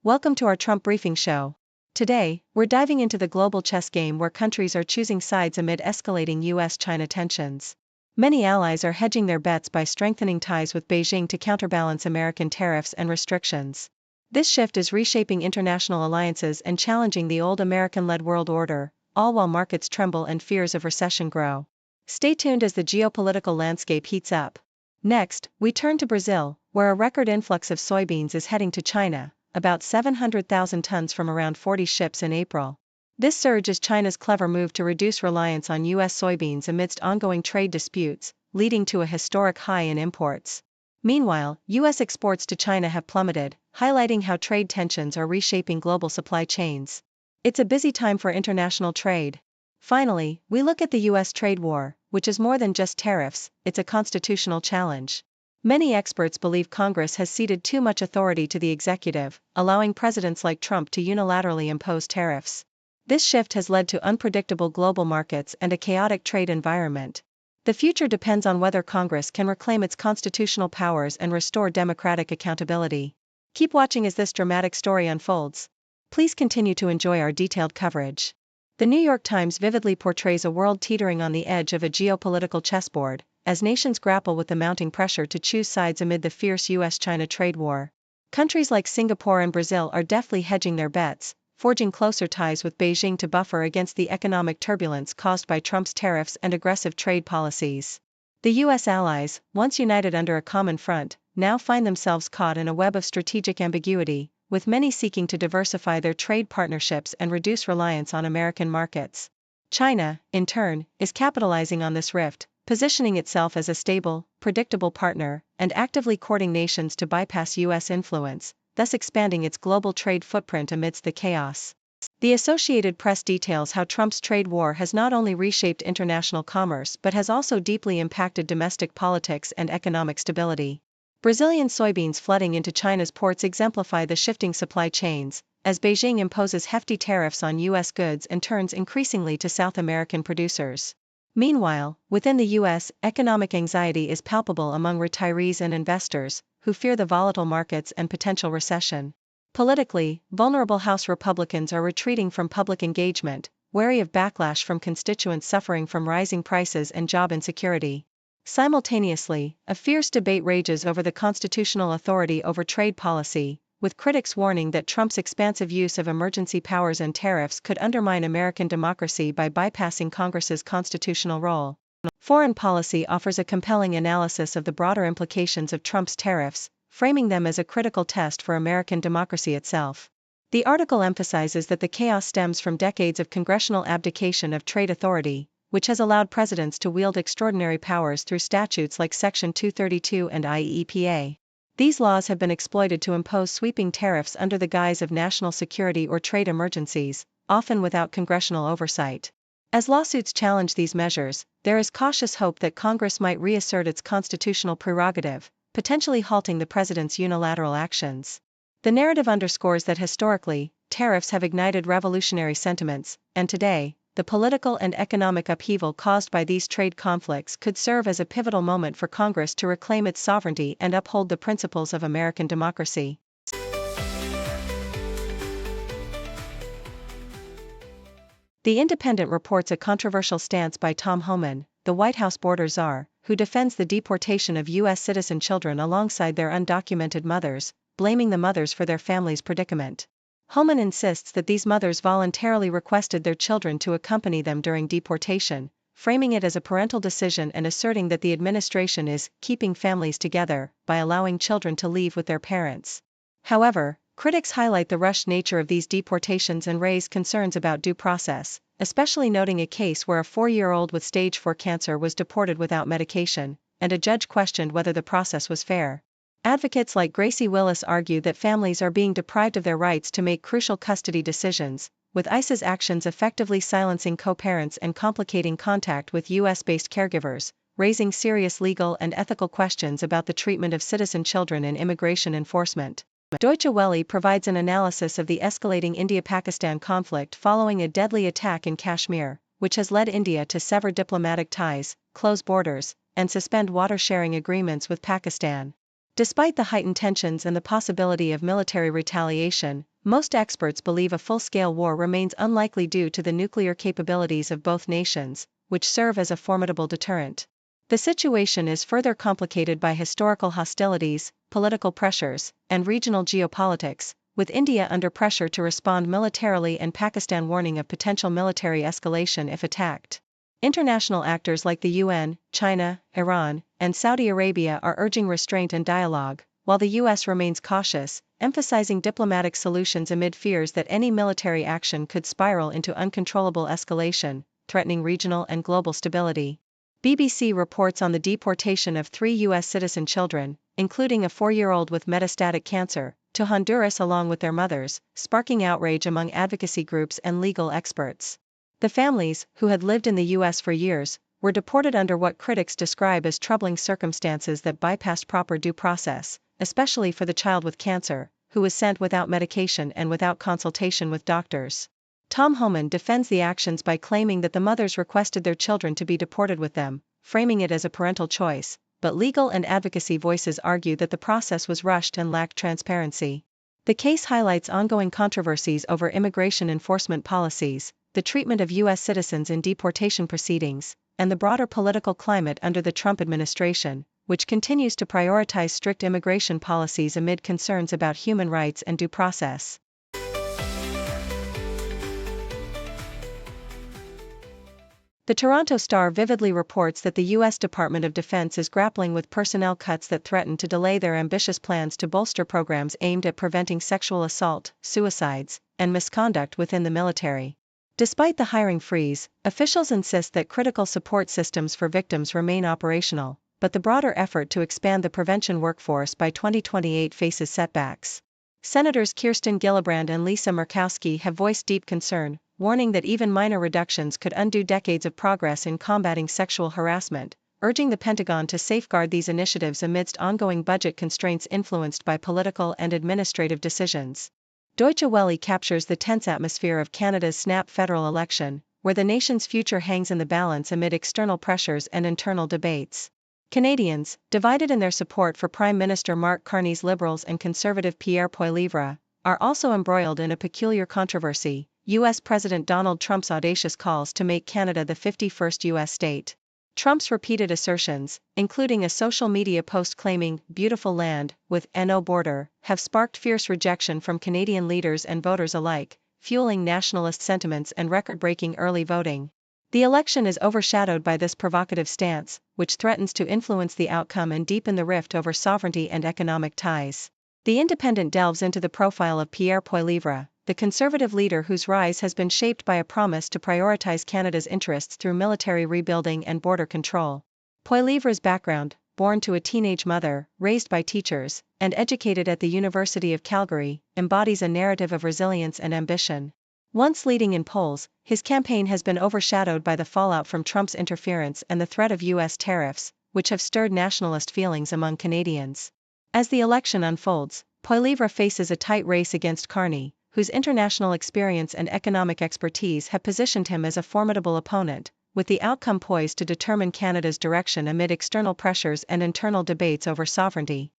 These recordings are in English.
Welcome to our Trump Briefing Show. Today, we're diving into the global chess game where countries are choosing sides amid escalating US-China tensions. Many allies are hedging their bets by strengthening ties with Beijing to counterbalance American tariffs and restrictions. This shift is reshaping international alliances and challenging the old American-led world order, all while markets tremble and fears of recession grow. Stay tuned as the geopolitical landscape heats up. Next, we turn to Brazil, where a record influx of soybeans is heading to China, about 700,000 tons from around 40 ships in April. This surge is China's clever move to reduce reliance on U.S. soybeans amidst ongoing trade disputes, leading to a historic high in imports. Meanwhile, U.S. exports to China have plummeted, highlighting how trade tensions are reshaping global supply chains. It's a busy time for international trade. Finally, we look at the U.S. trade war, which is more than just tariffs, it's a constitutional challenge. Many experts believe Congress has ceded too much authority to the executive, allowing presidents like Trump to unilaterally impose tariffs. This shift has led to unpredictable global markets and a chaotic trade environment. The future depends on whether Congress can reclaim its constitutional powers and restore democratic accountability. Keep watching as this dramatic story unfolds. Please continue to enjoy our detailed coverage. The New York Times vividly portrays a world teetering on the edge of a geopolitical chessboard, as nations grapple with the mounting pressure to choose sides amid the fierce US-China trade war. Countries like Singapore and Brazil are deftly hedging their bets, forging closer ties with Beijing to buffer against the economic turbulence caused by Trump's tariffs and aggressive trade policies. The US allies, once united under a common front, now find themselves caught in a web of strategic ambiguity, with many seeking to diversify their trade partnerships and reduce reliance on American markets. China, in turn, is capitalizing on this rift, positioning itself as a stable, predictable partner, and actively courting nations to bypass U.S. influence, thus expanding its global trade footprint amidst the chaos. The Associated Press details how Trump's trade war has not only reshaped international commerce but has also deeply impacted domestic politics and economic stability. Brazilian soybeans flooding into China's ports exemplify the shifting supply chains, as Beijing imposes hefty tariffs on U.S. goods and turns increasingly to South American producers. Meanwhile, within the U.S., economic anxiety is palpable among retirees and investors, who fear the volatile markets and potential recession. Politically, vulnerable House Republicans are retreating from public engagement, wary of backlash from constituents suffering from rising prices and job insecurity. Simultaneously, a fierce debate rages over the constitutional authority over trade policy, with critics warning that Trump's expansive use of emergency powers and tariffs could undermine American democracy by bypassing Congress's constitutional role. Foreign Policy offers a compelling analysis of the broader implications of Trump's tariffs, framing them as a critical test for American democracy itself. The article emphasizes that the chaos stems from decades of congressional abdication of trade authority, which has allowed presidents to wield extraordinary powers through statutes like Section 232 and IEEPA. These laws have been exploited to impose sweeping tariffs under the guise of national security or trade emergencies, often without congressional oversight. As lawsuits challenge these measures, there is cautious hope that Congress might reassert its constitutional prerogative, potentially halting the president's unilateral actions. The narrative underscores that historically, tariffs have ignited revolutionary sentiments, and today, the political and economic upheaval caused by these trade conflicts could serve as a pivotal moment for Congress to reclaim its sovereignty and uphold the principles of American democracy. The Independent reports a controversial stance by Tom Homan, the White House border czar, who defends the deportation of U.S. citizen children alongside their undocumented mothers, blaming the mothers for their family's predicament. Homan insists that these mothers voluntarily requested their children to accompany them during deportation, framing it as a parental decision and asserting that the administration is keeping families together by allowing children to leave with their parents. However, critics highlight the rushed nature of these deportations and raise concerns about due process, especially noting a case where a 4-year-old with stage 4 cancer was deported without medication, and a judge questioned whether the process was fair. Advocates like Gracie Willis argue that families are being deprived of their rights to make crucial custody decisions, with ICE's actions effectively silencing co-parents and complicating contact with US-based caregivers, raising serious legal and ethical questions about the treatment of citizen children in immigration enforcement. Deutsche Welle provides an analysis of the escalating India-Pakistan conflict following a deadly attack in Kashmir, which has led India to sever diplomatic ties, close borders, and suspend water-sharing agreements with Pakistan. Despite the heightened tensions and the possibility of military retaliation, most experts believe a full-scale war remains unlikely due to the nuclear capabilities of both nations, which serve as a formidable deterrent. The situation is further complicated by historical hostilities, political pressures, and regional geopolitics, with India under pressure to respond militarily and Pakistan warning of potential military escalation if attacked. International actors like the UN, China, Iran, and Saudi Arabia are urging restraint and dialogue, while the US remains cautious, emphasizing diplomatic solutions amid fears that any military action could spiral into uncontrollable escalation, threatening regional and global stability. BBC reports on the deportation of 3 U.S. citizen children, including a 4-year-old with metastatic cancer, to Honduras along with their mothers, sparking outrage among advocacy groups and legal experts. The families, who had lived in the U.S. for years, were deported under what critics describe as troubling circumstances that bypassed proper due process, especially for the child with cancer, who was sent without medication and without consultation with doctors. Tom Homan defends the actions by claiming that the mothers requested their children to be deported with them, framing it as a parental choice, but legal and advocacy voices argue that the process was rushed and lacked transparency. The case highlights ongoing controversies over immigration enforcement policies, the treatment of U.S. citizens in deportation proceedings, and the broader political climate under the Trump administration, which continues to prioritize strict immigration policies amid concerns about human rights and due process. The Toronto Star vividly reports that the U.S. Department of Defense is grappling with personnel cuts that threaten to delay their ambitious plans to bolster programs aimed at preventing sexual assault, suicides, and misconduct within the military. Despite the hiring freeze, officials insist that critical support systems for victims remain operational, but the broader effort to expand the prevention workforce by 2028 faces setbacks. Senators Kirsten Gillibrand and Lisa Murkowski have voiced deep concern, warning that even minor reductions could undo decades of progress in combating sexual harassment, urging the Pentagon to safeguard these initiatives amidst ongoing budget constraints influenced by political and administrative decisions. Deutsche Welle captures the tense atmosphere of Canada's snap federal election, where the nation's future hangs in the balance amid external pressures and internal debates. Canadians, divided in their support for Prime Minister Mark Carney's Liberals and Conservative Pierre Poilievre, are also embroiled in a peculiar controversy: U.S. President Donald Trump's audacious calls to make Canada the 51st U.S. state. Trump's repeated assertions, including a social media post claiming "beautiful land" with "no border," have sparked fierce rejection from Canadian leaders and voters alike, fueling nationalist sentiments and record-breaking early voting. The election is overshadowed by this provocative stance, which threatens to influence the outcome and deepen the rift over sovereignty and economic ties. The Independent delves into the profile of Pierre Poilievre, the Conservative leader whose rise has been shaped by a promise to prioritize Canada's interests through military rebuilding and border control. Poilievre's background, born to a teenage mother, raised by teachers, and educated at the University of Calgary, embodies a narrative of resilience and ambition. Once leading in polls, his campaign has been overshadowed by the fallout from Trump's interference and the threat of U.S. tariffs, which have stirred nationalist feelings among Canadians. As the election unfolds, Poilievre faces a tight race against Carney, whose international experience and economic expertise have positioned him as a formidable opponent, with the outcome poised to determine Canada's direction amid external pressures and internal debates over sovereignty.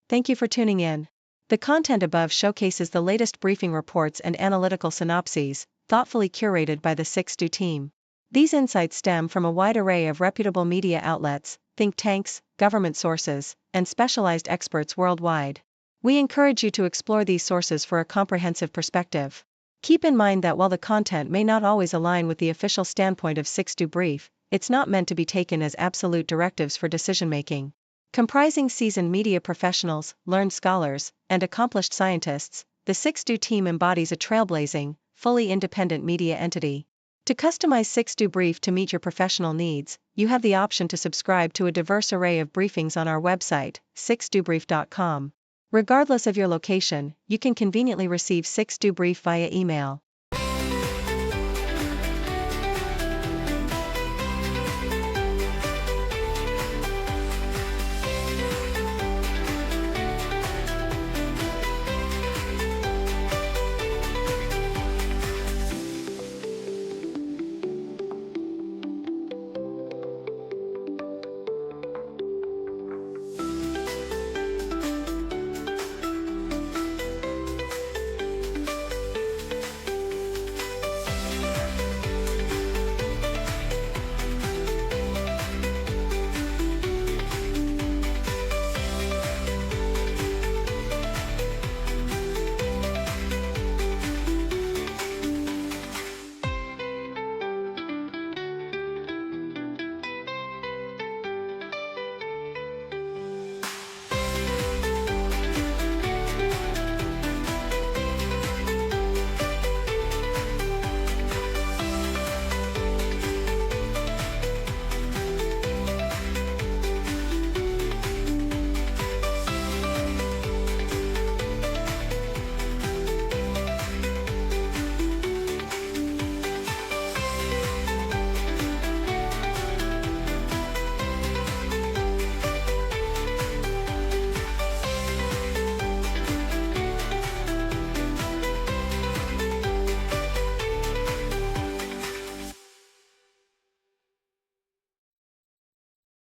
Thank you for tuning in. The content above showcases the latest briefing reports and analytical synopses, thoughtfully curated by the 6Do team. These insights stem from a wide array of reputable media outlets, think tanks, government sources, and specialized experts worldwide. We encourage you to explore these sources for a comprehensive perspective. Keep in mind that while the content may not always align with the official standpoint of 6Do Brief, it's not meant to be taken as absolute directives for decision-making. Comprising seasoned media professionals, learned scholars, and accomplished scientists, the 6Do team embodies a trailblazing, fully independent media entity. To customize 6Do Brief to meet your professional needs, you have the option to subscribe to a diverse array of briefings on our website, 6dobrief.com. Regardless of your location, you can conveniently receive 6Do Brief via email.